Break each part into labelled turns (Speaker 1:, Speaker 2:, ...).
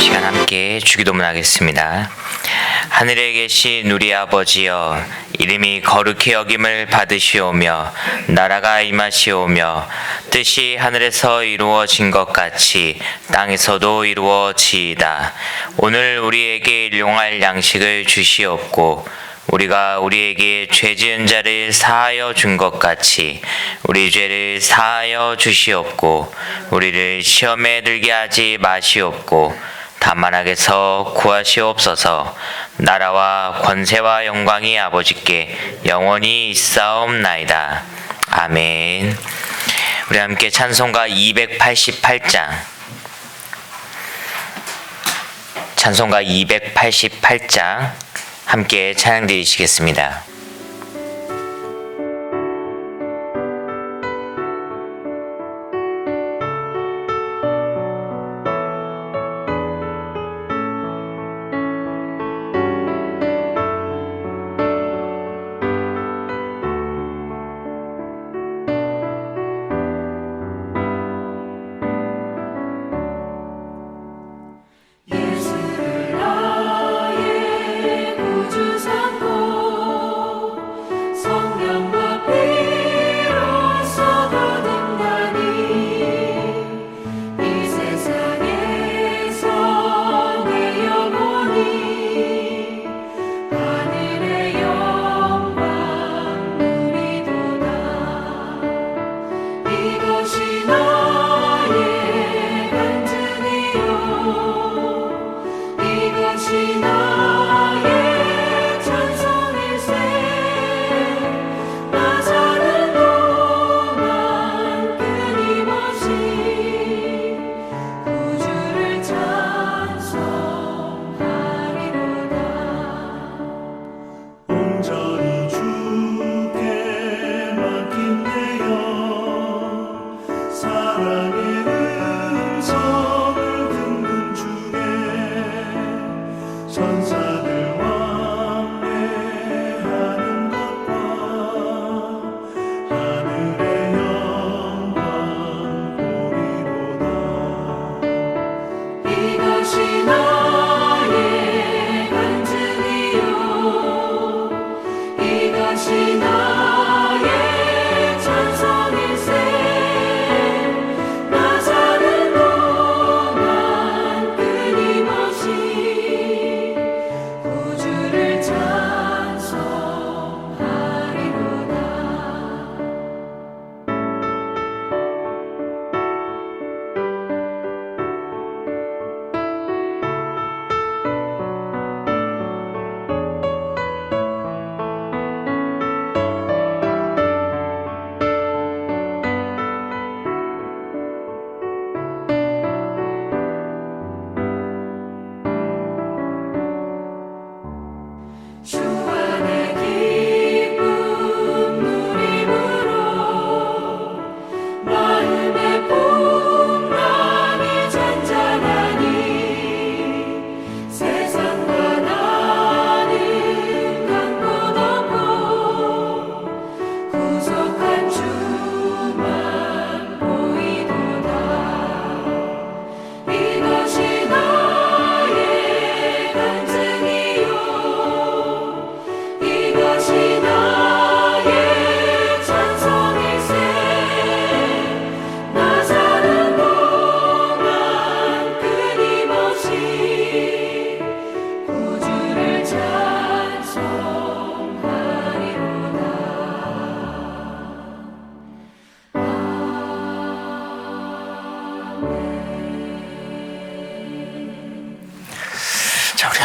Speaker 1: 시간 함께 주기도문 하겠습니다. 하늘에 계신 우리 아버지여, 이름이 거룩히 여김을 받으시오며 나라가 임하시오며 뜻이 하늘에서 이루어진 것 같이 땅에서도 이루어지이다. 오늘 우리에게 일용할 양식을 주시옵고 우리가 우리에게 죄 지은 자를 사하여 준 것 같이 우리 죄를 사하여 주시옵고 우리를 시험에 들게 하지 마시옵고 다만 악에서 구하시옵소서. 나라와 권세와 영광이 아버지께 영원히 있사옵나이다. 아멘. 우리 함께 찬송가 288장, 찬송가 288장 함께 찬양 드리시겠습니다.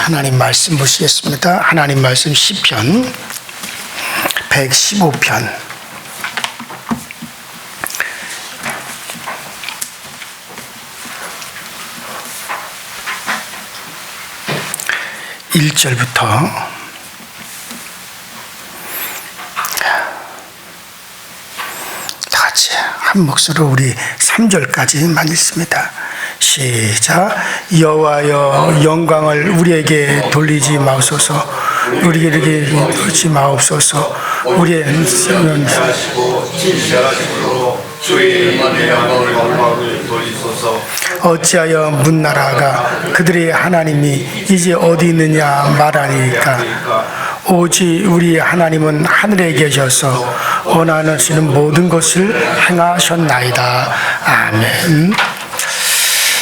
Speaker 2: 하나님 말씀 보시겠습니다. 하나님 말씀 시편 115편 1절부터 다 같이 한 목소리로 우리 3절까지만 읽습니다. 시작. 여호와여 영광을 우리에게 돌리지 마소서. 우리에게 놓지 마옵소서. 우리의 생명
Speaker 3: 하시고 진실하심으로 주의 만의 영광을 영광을 돌리소서.
Speaker 2: 어찌하여 문나라가 그들의 하나님이 이제 어디 있느냐 말하니까 오직 우리 하나님은 하늘에 계셔서 원하시는 모든 것을 행하셨나이다. 아멘.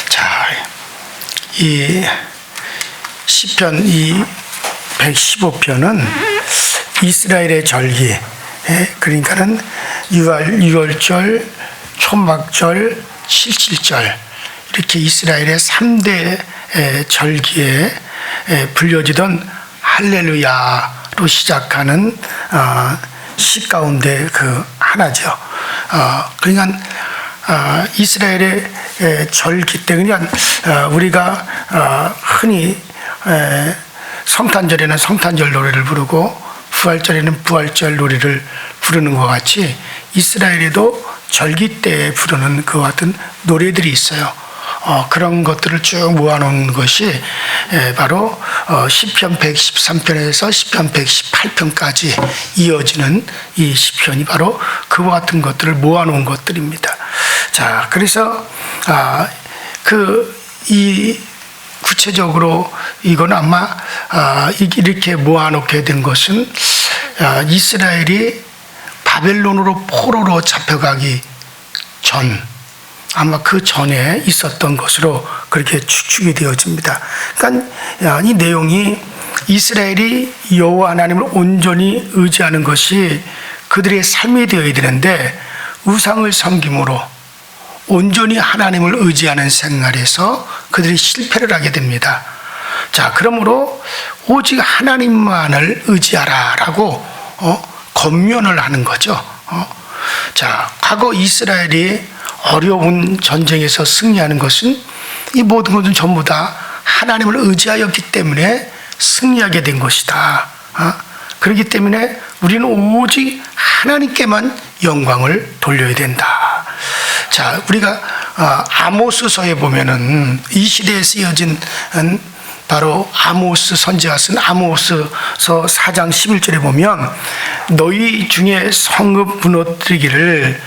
Speaker 2: 자, 이 시편 이 115편은 이스라엘의 절기, 그러니까는 유월절, 초막절, 칠칠절 이렇게 이스라엘의 3대 절기에 불려지던 할렐루야로 시작하는 시 가운데 그 하나죠. 그러니까 이스라엘의 절기 때 그러니까 우리가 흔히 성탄절에는 성탄절 노래를 부르고 부활절에는 부활절 노래를 부르는 것 같이 이스라엘에도 절기 때 부르는 그 같은 노래들이 있어요. 그런 것들을 쭉 모아놓은 것이 바로 시편 113편에서 시편 118편까지 이어지는 이 시편이 바로 그와 같은 것들을 모아놓은 것들입니다. 자, 그래서 이 구체적으로 이건 아마 이렇게 모아놓게 된 것은 이스라엘이 바벨론으로 포로로 잡혀가기 전 아마 그 전에 있었던 것으로 그렇게 추측이 되어집니다. 그러니까 이 내용이 이스라엘이 여호와 하나님을 온전히 의지하는 것이 그들의 삶이 되어야 되는데 우상을 섬김으로 온전히 하나님을 의지하는 생활에서 그들이 실패를 하게 됩니다. 자, 그러므로 오직 하나님만을 의지하라라고 권면을 하는 거죠. 자, 과거 이스라엘이 어려운 전쟁에서 승리하는 것은 이 모든 것은 전부 다 하나님을 의지하였기 때문에 승리하게 된 것이다. 그렇기 때문에 우리는 오직 하나님께만 영광을 돌려야 된다. 자, 우리가 아모스서에 보면은 이 시대에 쓰여진 바로 아모스 선지자가 쓴 아모스서 4장 11절에 보면 너희 중에 성읍 무너뜨리기를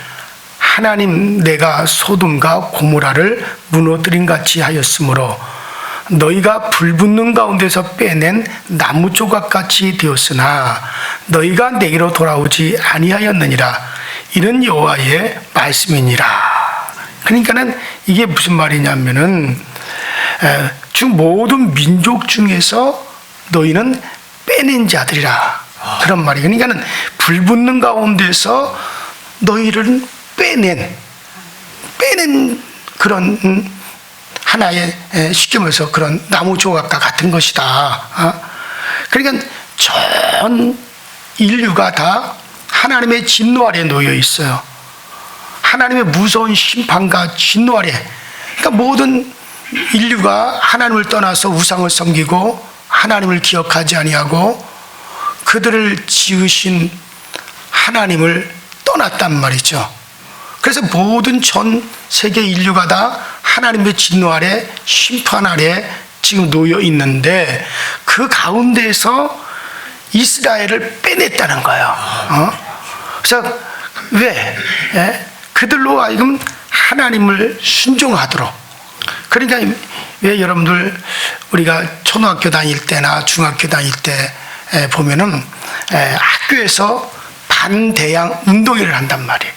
Speaker 2: 하나님 내가 소돔과 고모라를 무너뜨린 같이 하였으므로 너희가 불붙는 가운데서 빼낸 나무 조각같이 되었으나 너희가 내게로 돌아오지 아니하였느니라. 이는 여호와의 말씀이니라. 그러니까는 이게 무슨 말이냐면은 모든 민족 중에서 너희는 빼낸 자들이라. 그런 말이에요. 그러니까는 불붙는 가운데서 너희를 빼낸 그런 하나의 쉽게 말해서 그런 나무 조각과 같은 것이다. 그러니까 전 인류가 다 하나님의 진노 아래 놓여 있어요. 하나님의 무서운 심판과 진노 아래. 그러니까 모든 인류가 하나님을 떠나서 우상을 섬기고 하나님을 기억하지 아니하고 그들을 지으신 하나님을 떠났단 말이죠. 그래서 모든 전 세계 인류가 다 하나님의 진노 아래 심판 아래 지금 놓여 있는데 그 가운데에서 이스라엘을 빼냈다는 거예요. 그래서 왜? 그들로 하여금 하나님을 순종하도록. 그러니까 왜 여러분들 우리가 초등학교 다닐 때나 중학교 다닐 때 보면은 학교에서 반대양 운동회를 한단 말이에요.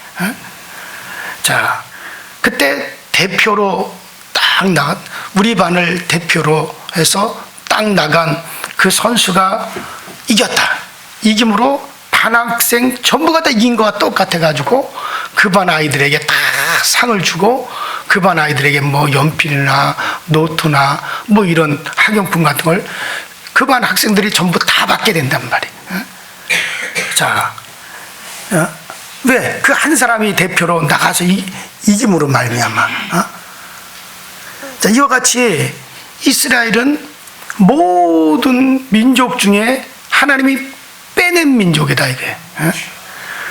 Speaker 2: 자, 그때 대표로 딱 나간 우리 반을 대표로 해서 딱 나간 그 선수가 이겼다. 이김으로 반 학생 전부가 다 이긴 거와 똑같아 가지고 그 반 아이들에게 다 상을 주고 그 반 아이들에게 뭐 연필이나 노트나 뭐 이런 학용품 같은 걸 그 반 학생들이 전부 다 받게 된단 말이에요. 자, 왜? 그 한 사람이 대표로 나가서 이김으로 말미암아. 자, 이와 같이 이스라엘은 모든 민족 중에 하나님이 빼낸 민족이다 이게.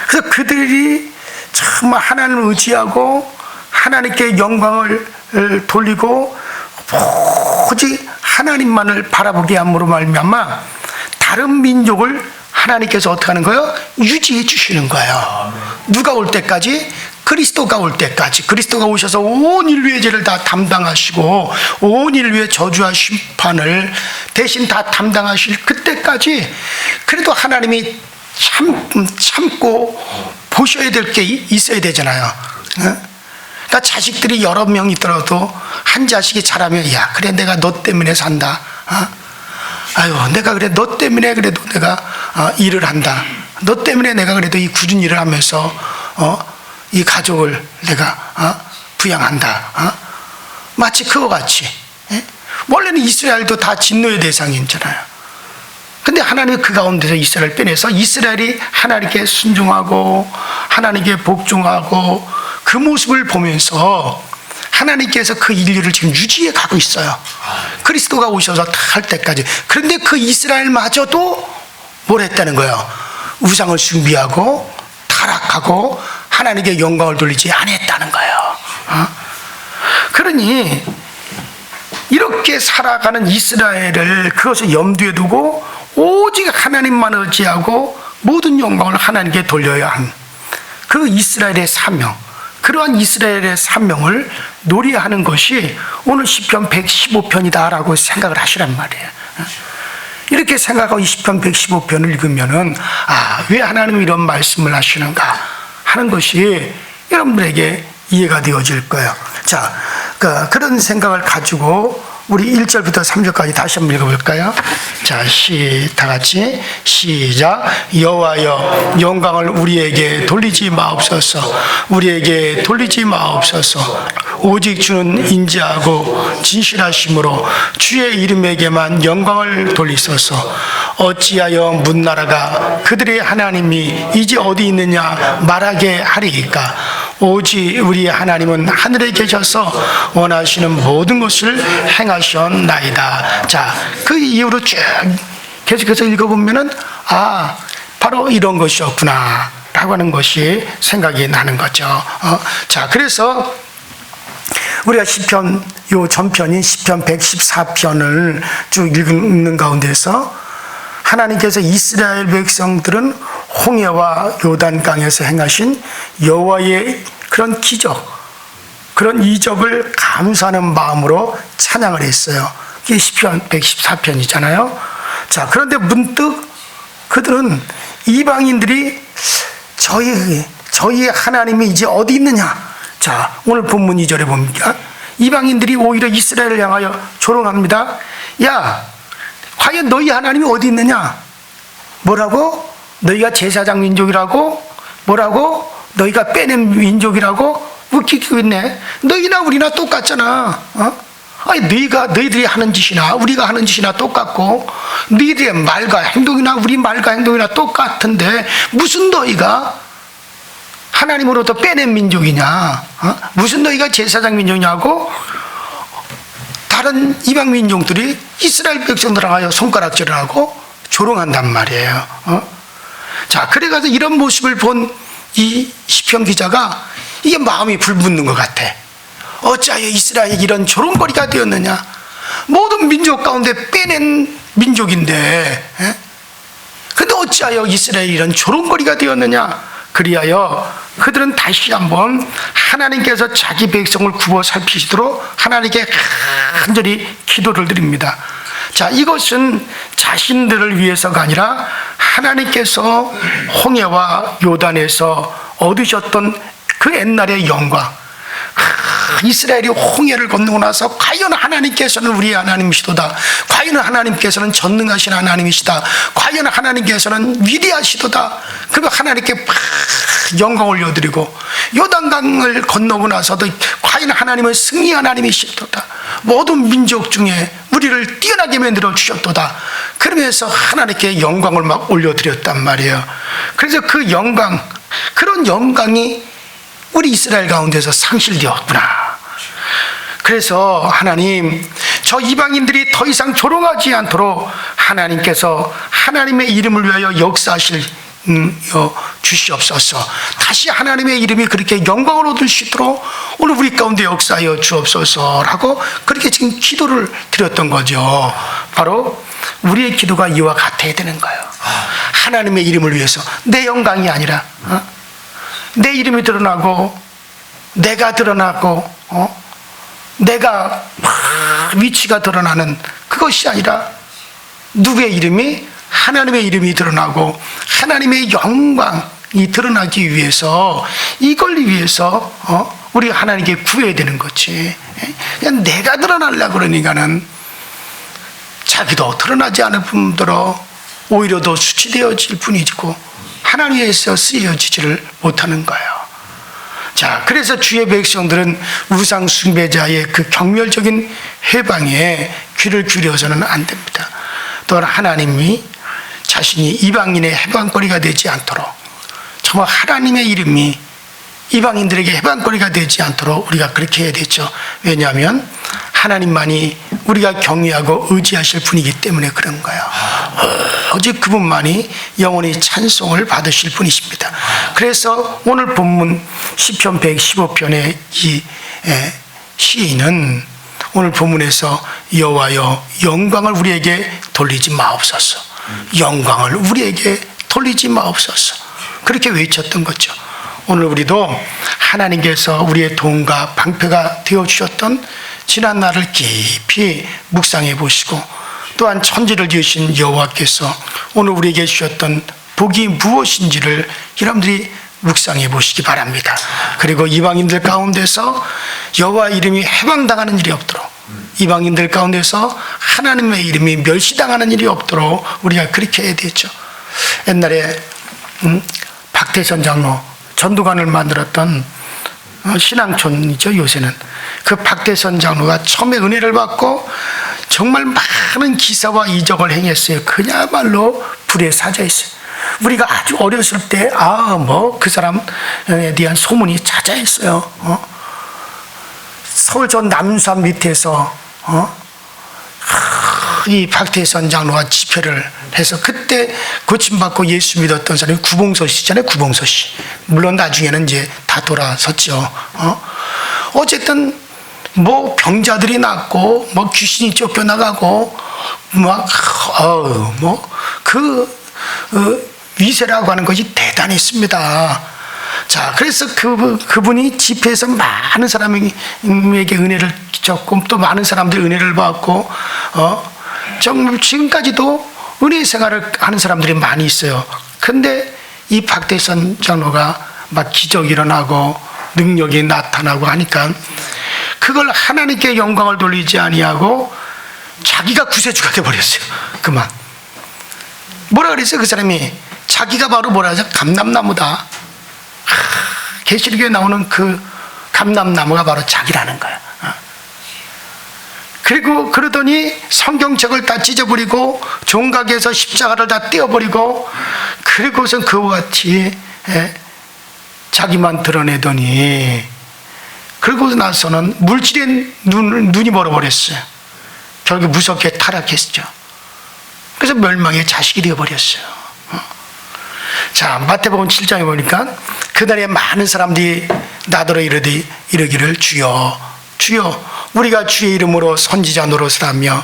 Speaker 2: 그래서 그들이 정말 하나님을 의지하고 하나님께 영광을 돌리고 오직 하나님만을 바라보게 함으로 말미암아 다른 민족을 하나님께서 어떻게 하는 거예요? 유지해 주시는 거예요. 누가 올 때까지? 그리스도가 올 때까지. 그리스도가 오셔서 온 인류의 죄를 다 담당하시고 온 인류의 저주와 심판을 대신 다 담당하실 그때까지 그래도 하나님이 참고 보셔야 될 게 있어야 되잖아요. 그러니까 자식들이 여러 명 있더라도 한 자식이 자라면 야 그래 내가 너 때문에 산다. 아유 내가 그래 너 때문에 그래도 내가 일을 한다. 너 때문에 내가 그래도 이 굳은 일을 하면서 이 가족을 내가 부양한다. 마치 그와 같이 원래는 이스라엘도 다 진노의 대상이잖아요. 근데 하나님이 그 가운데서 이스라엘 빼내서 이스라엘이 하나님께 순종하고 하나님께 복종하고 그 모습을 보면서 하나님께서 그 인류를 지금 유지해 가고 있어요. 그리스도가 오셔서 다 할 때까지. 그런데 그 이스라엘마저도 뭘 했다는 거예요? 우상을 숭배하고 타락하고 하나님께 영광을 돌리지 않았다는 거예요. 그러니 이렇게 살아가는 이스라엘을 그것을 염두에 두고 오직 하나님만 의지하고 모든 영광을 하나님께 돌려야 한 그 이스라엘의 사명, 그러한 이스라엘의 사명을 노래하는 것이 오늘 시편 115편이다라고 생각을 하시란 말이에요. 이렇게 생각하고 20편 115편을 읽으면은 왜 하나님이 이런 말씀을 하시는가 하는 것이 여러분들에게 이해가 되어질 거예요. 자, 그런 생각을 가지고 우리 1절부터 3절까지 다시 한번 읽어볼까요? 자, 다 같이 시작. 여호와여 영광을 우리에게 돌리지 마옵소서. 우리에게 돌리지 마옵소서. 오직 주는 인자하고 진실하심으로 주의 이름에게만 영광을 돌리소서. 어찌하여 문나라가 그들의 하나님이 이제 어디 있느냐 말하게 하리이까. 오직 우리 하나님은 하늘에 계셔서 원하시는 모든 것을 행하셨나이다. 자, 그 이후로 쭉 계속해서 읽어보면은 바로 이런 것이었구나 라고 하는 것이 생각이 나는 거죠. 자, 그래서 우리가 시편, 요 전편인 시편 114편을 쭉 읽는 가운데서 하나님께서 이스라엘 백성들은 홍해와 요단강에서 행하신 여호와의 그런 기적, 그런 이적을 감사하는 마음으로 찬양을 했어요. 이게 시편 114편이잖아요. 자, 그런데 문득 그들은 이방인들이 저희 하나님이 이제 어디 있느냐. 자, 오늘 본문 2절에 봅니다. 이방인들이 오히려 이스라엘을 향하여 조롱합니다. 야, 과연 너희 하나님이 어디 있느냐? 뭐라고? 너희가 제사장 민족이라고? 뭐라고? 너희가 빼낸 민족이라고? 웃기고 있네. 너희나 우리나 똑같잖아. 아니 너희들이 하는 짓이나 우리가 하는 짓이나 똑같고 너희들의 말과 행동이나 우리 말과 행동이나 똑같은데 무슨 너희가 하나님으로부터 빼낸 민족이냐? 무슨 너희가 제사장 민족이냐고? 다른 이방 민족들이 이스라엘 백성들을 하여 손가락질을 하고 조롱한단 말이에요. 자, 그래가지고 이런 모습을 본 이 시편 기자가 이게 마음이 불붙는 것 같아. 어찌하여 이스라엘이 이런 조롱거리가 되었느냐? 모든 민족 가운데 빼낸 민족인데, 근데 어찌하여 이스라엘이 이런 조롱거리가 되었느냐? 그리하여 그들은 다시 한번 하나님께서 자기 백성을 굽어 살피시도록 하나님께 간절히 기도를 드립니다. 자, 이것은 자신들을 위해서가 아니라 하나님께서 홍해와 요단에서 얻으셨던 그 옛날의 영광, 이스라엘이 홍해를 건너고 나서 과연 하나님께서는 우리의 하나님이시도다. 과연 하나님께서는 전능하신 하나님이시다. 과연 하나님께서는 위대하시도다. 그리고 하나님께 영광 올려드리고 요단강을 건너고 나서도 과연 하나님은 승리 하나님이시도다. 모든 민족 중에 우리를 뛰어나게 만들어 주셨도다. 그러면서 하나님께 영광을 막 올려드렸단 말이에요. 그래서 그 영광, 그런 영광이 우리 이스라엘 가운데서 상실되었구나. 그래서 하나님, 저 이방인들이 더 이상 조롱하지 않도록 하나님께서 하나님의 이름을 위하여 역사하실 주시옵소서. 다시 하나님의 이름이 그렇게 영광을 얻을 수 있도록 오늘 우리 가운데 역사하여 주옵소서라고 그렇게 지금 기도를 드렸던 거죠. 바로 우리의 기도가 이와 같아야 되는 거예요. 하나님의 이름을 위해서 내 영광이 아니라 내 이름이 드러나고 내가 드러나고 내가 위치가 드러나는 그것이 아니라 누구의 이름이? 하나님의 이름이 드러나고 하나님의 영광이 드러나기 위해서, 이걸 위해서 우리가 하나님께 구해야 되는 거지. 그냥 내가 드러나려고 그러니까는 자기도 드러나지 않을 뿐더러 오히려 더 수치되어질 뿐이고 하나님에서 쓰여지지를 못하는 거예요. 자, 그래서 주의 백성들은 우상 숭배자의 그 경멸적인 해방에 귀를 기울여서는 안 됩니다. 또한 하나님이 자신이 이방인의 해방거리가 되지 않도록, 정말 하나님의 이름이 이방인들에게 해방거리가 되지 않도록 우리가 그렇게 해야 되죠. 왜냐하면 하나님만이 우리가 경외하고 의지하실 분이기 때문에 그런 거예요. 오직 그분만이 영원히 찬송을 받으실 분이십니다. 그래서 오늘 본문 시편 115편의 이 시인은 오늘 본문에서 여호와여 영광을 우리에게 돌리지 마옵소서, 영광을 우리에게 돌리지 마옵소서, 그렇게 외쳤던 거죠. 오늘 우리도 하나님께서 우리의 도움과 방패가 되어주셨던 지난 날을 깊이 묵상해 보시고, 또한 천지를 지으신 여호와께서 오늘 우리에게 주셨던 복이 무엇인지를 여러분들이 묵상해 보시기 바랍니다. 그리고 이방인들 가운데서 여호와 이름이 해방당하는 일이 없도록, 이방인들 가운데서 하나님의 이름이 멸시당하는 일이 없도록 우리가 그렇게 해야 되죠. 옛날에 박태선 장로, 전도관을 만들었던 신앙촌이죠. 요새는 그 박태선 장로가 처음에 은혜를 받고 정말 많은 기사와 이적을 행했어요. 그야말로 불에 사져 있어요. 우리가 아주 어렸을 때 그 사람에 대한 소문이 자자했어요. 서울 전 남산 밑에서 이 박태선 장로가 집회를 해서 그때 고침받고 예수 믿었던 사람이 구봉서 씨잖아요. 구봉서 씨. 물론 나중에는 이제 다 돌아섰죠. 어쨌든 병자들이 났고 귀신이 쫓겨나가고 위세라고 하는 것이 대단했습니다. 자, 그래서 그분이 집회에서 많은 사람에게 은혜를 끼쳤고 또 많은 사람들이 은혜를 받고 정말 지금까지도 은혜 생활을 하는 사람들이 많이 있어요. 근데 이 박태선 장로가 막 기적이 일어나고 능력이 나타나고 하니까 그걸 하나님께 영광을 돌리지 아니하고 자기가 구세주가 되어버렸어요. 그만. 뭐라 그랬어요? 그 사람이 자기가 바로 뭐라 하죠? 감람나무다. 계시록에 나오는 그 감람나무가 바로 자기라는 거야. 그리고 그러더니 성경책을 다 찢어버리고 종각에서 십자가를 다 떼어버리고 그리고선 그와 같이 자기만 드러내더니 그러고 나서는 물질의 눈이 멀어버렸어요. 결국 무섭게 타락했죠. 그래서 멸망의 자식이 되어버렸어요. 자, 마태복음 7장에 보니까 그날에 많은 사람들이 나더러 이르기를 주여 우리가 주의 이름으로 선지자 노릇을 하며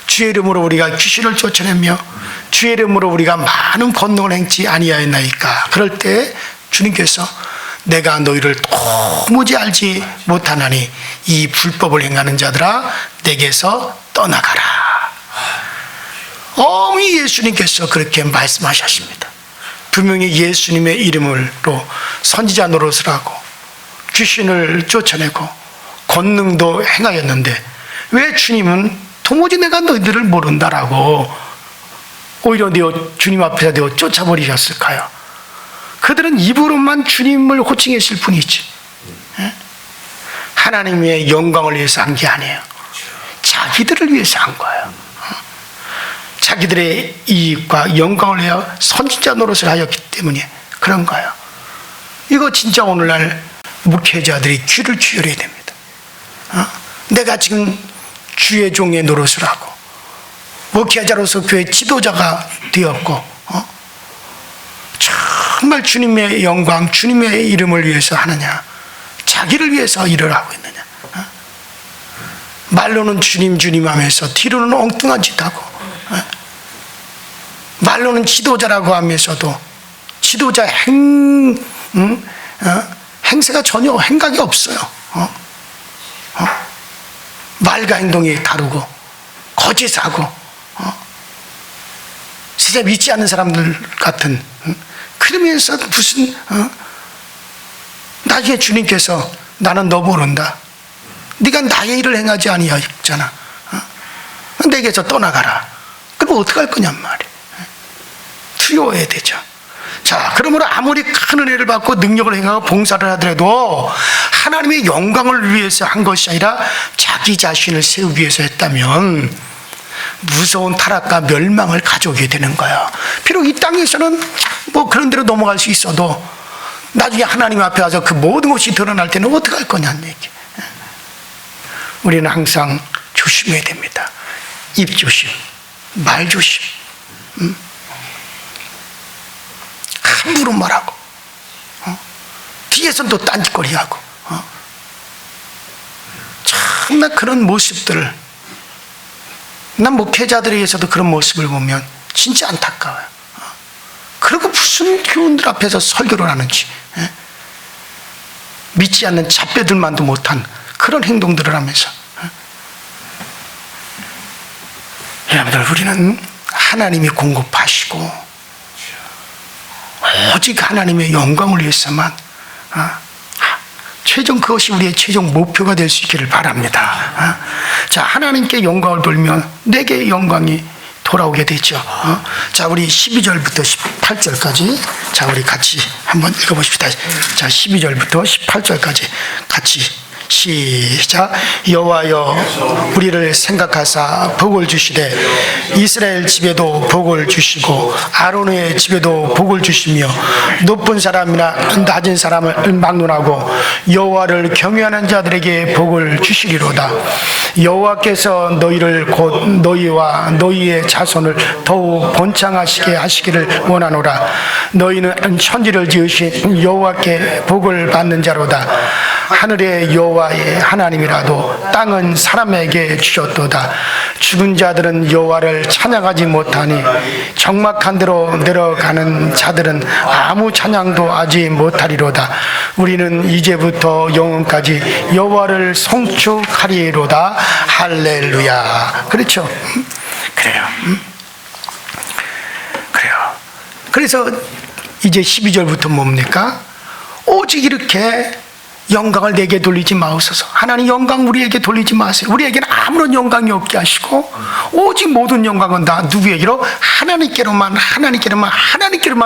Speaker 2: 주의 이름으로 우리가 귀신을 쫓아내며 주의 이름으로 우리가 많은 권능을 행치 아니하였나이까. 그럴 때 주님께서 내가 너희를 도무지 알지 못하나니 이 불법을 행하는 자들아 내게서 떠나가라. 어머니 예수님께서 그렇게 말씀하셨습니다. 분명히 예수님의 이름으로 선지자 노릇을 하고 귀신을 쫓아내고 권능도 행하였는데 왜 주님은 도무지 내가 너희들을 모른다라고 오히려 주님 앞에서 내어 쫓아버리셨을까요? 그들은 입으로만 주님을 호칭했을 뿐이지 하나님의 영광을 위해서 한 게 아니에요. 자기들을 위해서 한 거예요. 자기들의 이익과 영광을 위하여 선지자 노릇을 하였기 때문에 그런 거예요. 이거 진짜 오늘날 목회자들이 귀를 기울여야 됩니다. 내가 지금 주의 종의 노릇을 하고 목회자로서 교회 지도자가 되었고 정말 주님의 영광, 주님의 이름을 위해서 하느냐, 자기를 위해서 일을 하고 있느냐. 말로는 주님 하면서 뒤로는 엉뚱한 짓 하고 말로는 지도자라고 하면서도 지도자 행세가 전혀 행각이 없어요. 말과 행동이 다르고 거짓하고 세상에 믿지 않는 사람들 같은 그러면서 무슨 나중에 주님께서 나는 너 모른다. 네가 나의 일을 행하지 아니하였잖아. 내게서 떠나가라. 그럼 어떡할 거냔 말이야. 두려워해야 되죠. 자, 그러므로 아무리 큰 은혜를 받고 능력을 행하고 봉사를 하더라도 하나님의 영광을 위해서 한 것이 아니라 자기 자신을 세우기 위해서 했다면 무서운 타락과 멸망을 가져오게 되는 거예요. 비록 이 땅에서는 뭐 그런 대로 넘어갈 수 있어도 나중에 하나님 앞에 와서 그 모든 것이 드러날 때는 어떻게 할 거냐는 얘기. 우리는 항상 조심해야 됩니다. 입 조심, 말 조심. 함부로 말하고 뒤에서는 또 딴짓거리하고 참나 그런 모습들을 난 목회자들에게서도 그런 모습을 보면 진짜 안타까워요. 그리고 무슨 교훈들 앞에서 설교를 하는지 믿지 않는 잡배들만도 못한 그런 행동들을 하면서 여러분들 우리는 하나님이 공급하시고 오직 하나님의 영광을 위해서만 최종 그것이 우리의 최종 목표가 될 수 있기를 바랍니다. 자, 하나님께 영광을 돌면 내게 영광이 돌아오게 되죠. 자, 우리 12절부터 18절까지 자, 우리 같이 한번 읽어보십시다. 자, 12절부터 18절까지 같이 시작. 여호와여 우리를 생각하사 복을 주시되 이스라엘 집에도 복을 주시고 아론의 집에도 복을 주시며 높은 사람이나 낮은 사람을 막론하고 여호와를 경외하는 자들에게 복을 주시리로다. 여호와께서 너희를 곧 너희와 너희의 자손을 더욱 번창하시게 하시기를 원하노라. 너희는 천지를 지으신 여호와께 복을 받는 자로다. 하늘의 여호와의 하나님이라도 땅은 사람에게 주셨도다. 죽은 자들은 여호와를 찬양하지 못하니 적막한 데로 내려가는 자들은 아무 찬양도 하지 못하리로다. 우리는 이제부터 영원까지 여호와를 송축하리로다. 할렐루야. 그렇죠? 그래요. 그래요. 그래서 이제 12절부터 뭡니까? 오직 이렇게 영광을 내게 돌리지 마옵소서. 하나님 영광 우리에게 돌리지 마세요. 우리에게는 아무런 영광이 없게 하시고 오직 모든 영광은 다 누구에게로? 하나님께로만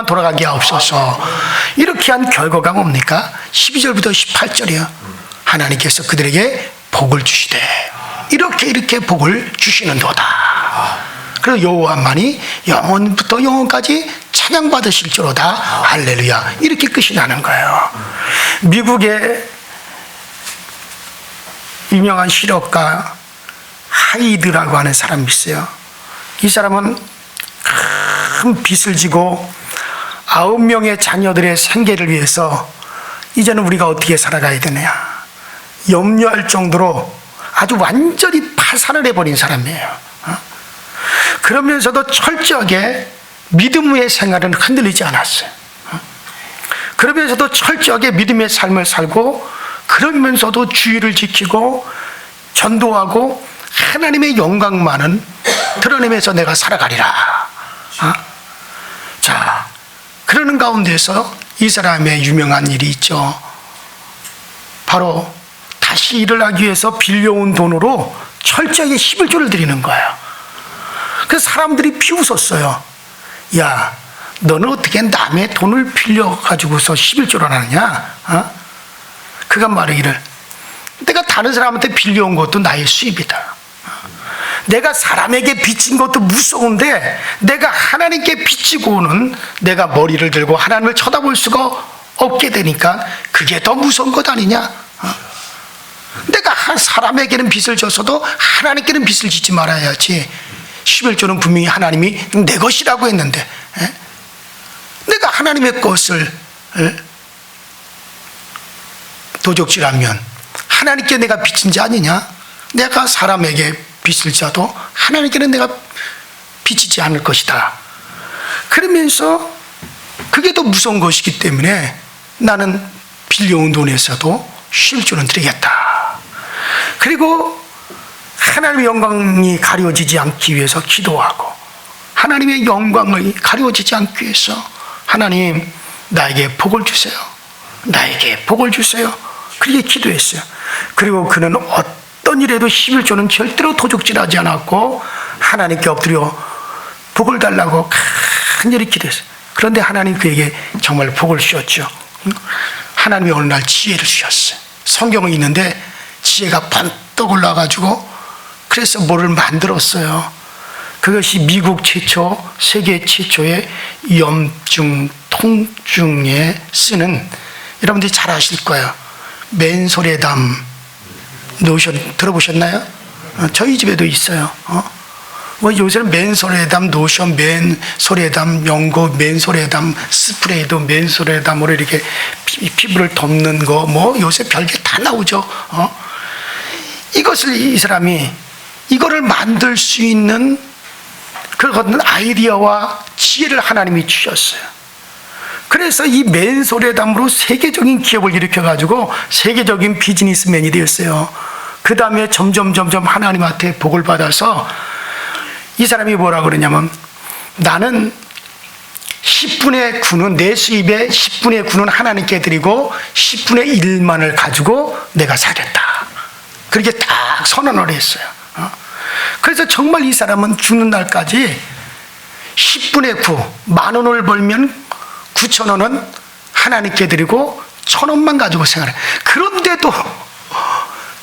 Speaker 2: 돌아가게 하옵소서. 이렇게 한 결과가 뭡니까? 12절부터 18절이요. 하나님께서 그들에게 복을 주시되 이렇게 복을 주시는도다. 그리고 여호와만이 영원부터 영원까지 찬양받으실지로다. 할렐루야. 이렇게 끝이 나는 거예요. 미국의 유명한 실업가 하이드라고 하는 사람이 있어요. 이 사람은 큰 빚을 지고 9명의 자녀들의 생계를 위해서 이제는 우리가 어떻게 살아가야 되느냐 염려할 정도로 아주 완전히 파산을 해버린 사람이에요. 그러면서도 철저하게 믿음의 생활은 흔들리지 않았어요. 그러면서도 철저하게 믿음의 삶을 살고 그러면서도 주의를 지키고 전도하고 하나님의 영광만은 드러내면서 내가 살아가리라. 자, 그러는 가운데서 이 사람의 유명한 일이 있죠. 바로 다시 일을 하기 위해서 빌려온 돈으로 철저하게 11조를 드리는 거예요. 그래서 사람들이 비웃었어요. 야, 너는 어떻게 남의 돈을 빌려가지고서 11조를 하느냐? 그가 말하기를 내가 다른 사람한테 빌려온 것도 나의 수입이다. 내가 사람에게 빚진 것도 무서운데 내가 하나님께 빚지고는 내가 머리를 들고 하나님을 쳐다볼 수가 없게 되니까 그게 더 무서운 것 아니냐? 내가 사람에게는 빚을 졌어도 하나님께는 빚을 짓지 말아야지. 11조는 분명히 하나님이 내 것이라고 했는데 내가 하나님의 것을 도적질하면 하나님께 내가 빚진 자 아니냐? 내가 사람에게 빚을 져도 하나님께는 내가 빚지지 않을 것이다. 그러면서 그게 더 무서운 것이기 때문에 나는 빌려온 돈에서도 11조는 드리겠다. 그리고 하나님의 영광이 가려지지 않기 위해서 기도하고, 하나님의 영광이 가려지지 않기 위해서 하나님 나에게 복을 주세요. 나에게 복을 주세요. 그렇게 기도했어요. 그리고 그는 어떤 일에도 11조는 절대로 도적질하지 않았고 하나님께 엎드려 복을 달라고 간절히 기도했어요. 그런데 하나님 그에게 정말 복을 주셨죠. 하나님이 어느 날 지혜를 주셨어요. 성경에 있는데 지혜가 번떡 올라가지고 그래서 뭐를 만들었어요. 그것이 미국 최초, 세계 최초의 염증 통증에 쓰는, 여러분들이 잘 아실 거예요, 맨소레담 노션 들어보셨나요? 저희 집에도 있어요. 뭐 요새는 맨소레담 노션, 맨소레담 연고, 맨소레담 스프레이도 맨소레담으로 이렇게 피부를 덮는 거, 뭐 요새 별게 다 나오죠. 이것을 이 사람이 이거를 만들 수 있는 그런 아이디어와 지혜를 하나님이 주셨어요. 그래서 이 맨소레담으로 세계적인 기업을 일으켜가지고 세계적인 비즈니스맨이 되었어요. 그 다음에 점점 하나님한테 복을 받아서 이 사람이 뭐라 그러냐면, 나는 10분의 9는 내 수입의 10분의 9는 하나님께 드리고 10분의 1만을 가지고 내가 살겠다. 그렇게 딱 선언을 했어요. 그래서 정말 이 사람은 죽는 날까지 10분의 9, 10,000원을 벌면 9,000원은 하나님께 드리고 1,000원만 가지고 생활해. 그런데도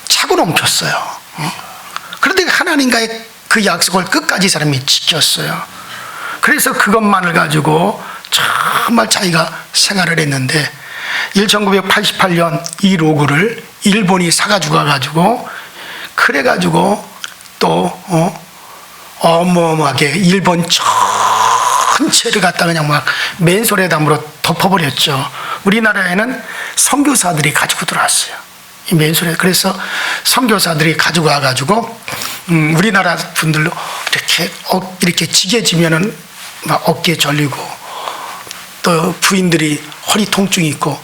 Speaker 2: 차고 넘쳤어요. 그런데 하나님과의 그 약속을 끝까지 이 사람이 지켰어요. 그래서 그것만을 가지고 정말 자기가 생활을 했는데 1988년 이 로그를 일본이 사가지고 가가지고, 그래가지고 또 어마어마하게 일본 전체를 갖다 그냥 막 맨소레담으로 덮어버렸죠. 우리나라에는 선교사들이 가지고 들어왔어요, 이 맨소레. 그래서 선교사들이 가지고 와가지고 우리나라 분들로 이렇게 지게지면은 막 어깨에 절리고, 또 부인들이 허리 통증이 있고,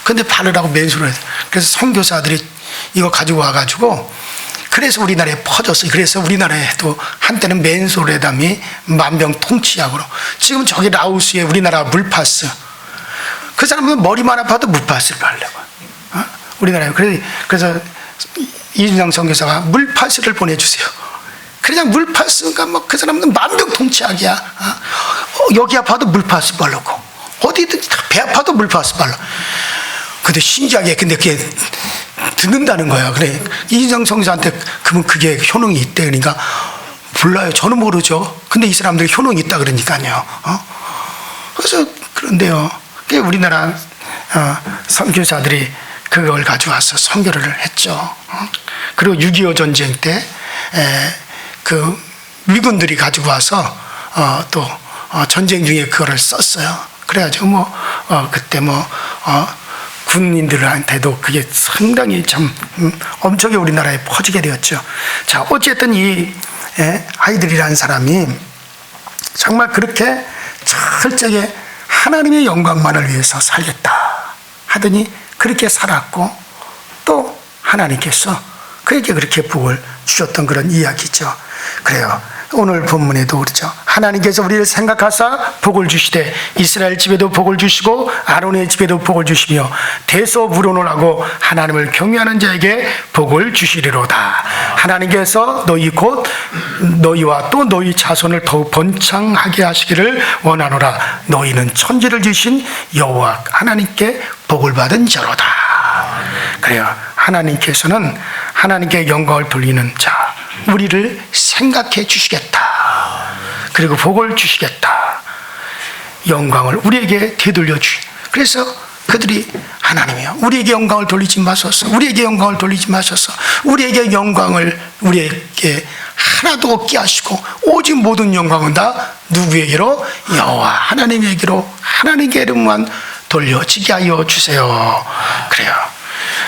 Speaker 2: 근데 바르라고 맨소레. 그래서 선교사들이 이거 가지고 와가지고, 그래서 우리나라에 퍼졌어요. 그래서 우리나라에도 한때는 맨소레담이 만병통치약으로, 지금 저기 라오스에 우리나라 물파스, 그 사람은 머리만 아파도 물파스를 바르려고 우리나라에. 그래서 이준영 선교사가 물파스를 보내주세요. 그냥 물파스가 뭐 그 사람은 만병통치약이야. 여기 아파도 물파스 바르고, 어디든 배 아파도 물파스 발라. 근데 신기하게 근데 그게 듣는다는 거야. 그래, 이준영 선교사한테 그러면 그게 효능이 있대. 그러니까 몰라요, 저는 모르죠. 근데 이 사람들이 효능이 있다 그러니까요. 그래서 그런데요, 우리나라 선교사들이 그걸 가져와서 선교를 했죠. 그리고 6.25 전쟁 때 그 미군들이 가지고 와서 또 전쟁 중에 그거를 썼어요. 그래가지고 그때 군인들한테도 그게 상당히 참 엄청나게 우리나라에 퍼지게 되었죠. 자, 어쨌든 이 아이들이라는 사람이 정말 그렇게 철저하게 하나님의 영광만을 위해서 살겠다 하더니 그렇게 살았고, 또 하나님께서 그에게 그렇게 복을 주셨던 그런 이야기죠. 그래요, 오늘 본문에도 그렇죠. 하나님께서 우리를 생각하사 복을 주시되 이스라엘 집에도 복을 주시고 아론의 집에도 복을 주시며 대소 불언하고 하나님을 경외하는 자에게 복을 주시리로다. 하나님께서 너희 곧 너희와 또 너희 자손을 더욱 번창하게 하시기를 원하노라. 너희는 천지를 지으신 여호와 하나님께 복을 받은 자로다. 그래요, 하나님께서는 하나님께 영광을 돌리는 자, 우리를 생각해 주시겠다. 그리고 복을 주시겠다. 영광을 우리에게 되돌려 주시. 그래서 그들이 하나님이여, 우리에게 영광을 돌리지 마소서. 우리에게 영광을 돌리지 마소서. 우리에게 영광을 우리에게 하나도 없게 하시고 오직 모든 영광은 다 누구에게로? 여호와 하나님에게로, 하나님의 이름만 돌려지게 하여 주세요. 그래요,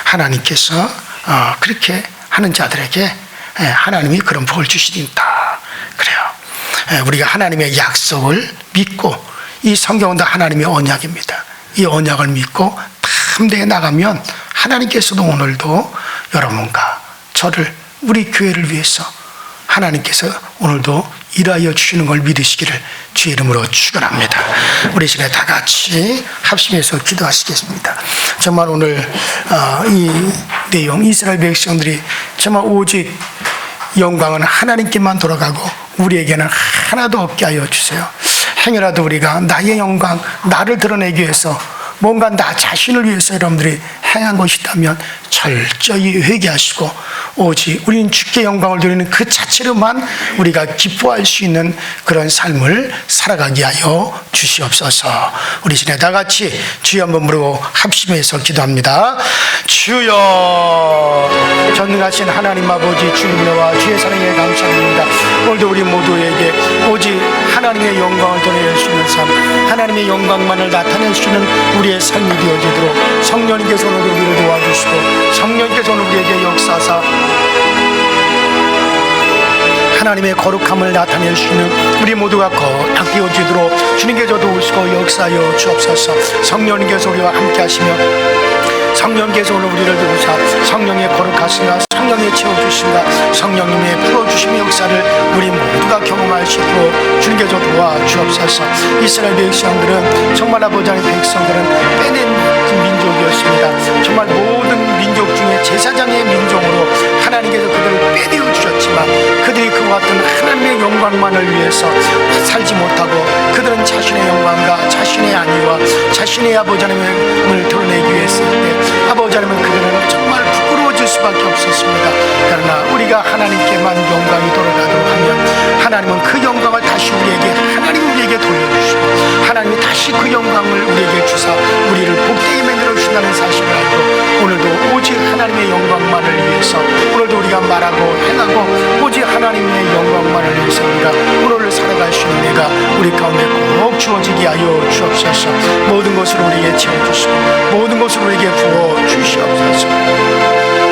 Speaker 2: 하나님께서 그렇게 하는 자들에게 하나님이 그런 복을 주시니까. 그래요, 우리가 하나님의 약속을 믿고 이 성경은 다 하나님의 언약입니다. 이 언약을 믿고 담대히 나가면 하나님께서도 오늘도 여러분과 저를, 우리 교회를 위해서 하나님께서 오늘도 일하여 주시는 걸 믿으시기를 주의 이름으로 축원합니다. 우리 시간에 다 같이 합심해서 기도하시겠습니다. 정말 오늘 이 내용, 이스라엘 백성들이 정말 오직 영광은 하나님께만 돌아가고 우리에게는 하나도 없게 하여 주세요. 행여라도 우리가 나의 영광, 나를 드러내기 위해서 뭔가 나 자신을 위해서 여러분들이 행한 것이 있다면 철저히 회개하시고 오직 우리는 주께 영광을 드리는 그 자체로만 우리가 기뻐할 수 있는 그런 삶을 살아가게 하여 주시옵소서. 우리 시간에 다 같이 주여 한번 부르고 합심해서 기도합니다. 주여, 전능하신 하나님 아버지, 주님과 주의 사랑에 감사합니다. 오늘도 우리 모두에게 오직 하나님의 영광을 드러낼 수 있는 삶, 하나님의 영광만을 나타낼 수 있는 우리의 삶이 되어지도록 성령님께서 오늘 우리를 도와주시고 성령님께서 오늘 우리에게 역사하사 하나님의 거룩함을 나타낼 수 있는 우리 모두가 거룩 되어지도록 주님께서 도우시고 역사하여 주옵소서. 성령님께서 우리와 함께 하시며 성령께서 오늘 우리를 도우사 성령의 거룩하신가, 성령의 채워주신가, 성령님의 풀어주심의 역사를 우리 모두가 경험할 수 있도록 주님께서 도와주옵소서. 이스라엘 백성들은 정말 아버지 하나님 백성들은 빼낸 민족이었습니다. 정말 모든 민족 중에 제사장의 민족으로 하나님께서 그들을 빼내어 주셨지만 그들이 그와 같은 하나님의 영광만을 위해서 살지 못하고 그들은 자신의 영광과 자신의 안위와 자신의 아버지 하나님을 드러내기 위해서 때 아버지 하나님은 그들은 정말 부끄러워질 수밖에 없었습니다. 그러나 우리가 하나님께만 영광이 돌아가도록 하면 하나님은 그 영광을 다시 하나님 우리에게 돌려주시고 하나님이 다시 그 영광을 우리에게 주사 우리를 복되게 만들어 주신다는 사실을 알고 오늘도 오직 하나님의 영광만을 위해서 오늘도 우리가 말하고 행하고 오직 하나님의 영광만을 위해서 우리가 오늘을 살아갈 수 있는 내가 우리 가운데 꼭 주어지게 하여 주옵소서. 모든 것을 우리에게 채워주시고 모든 것을 우리에게 부어 주시옵소서.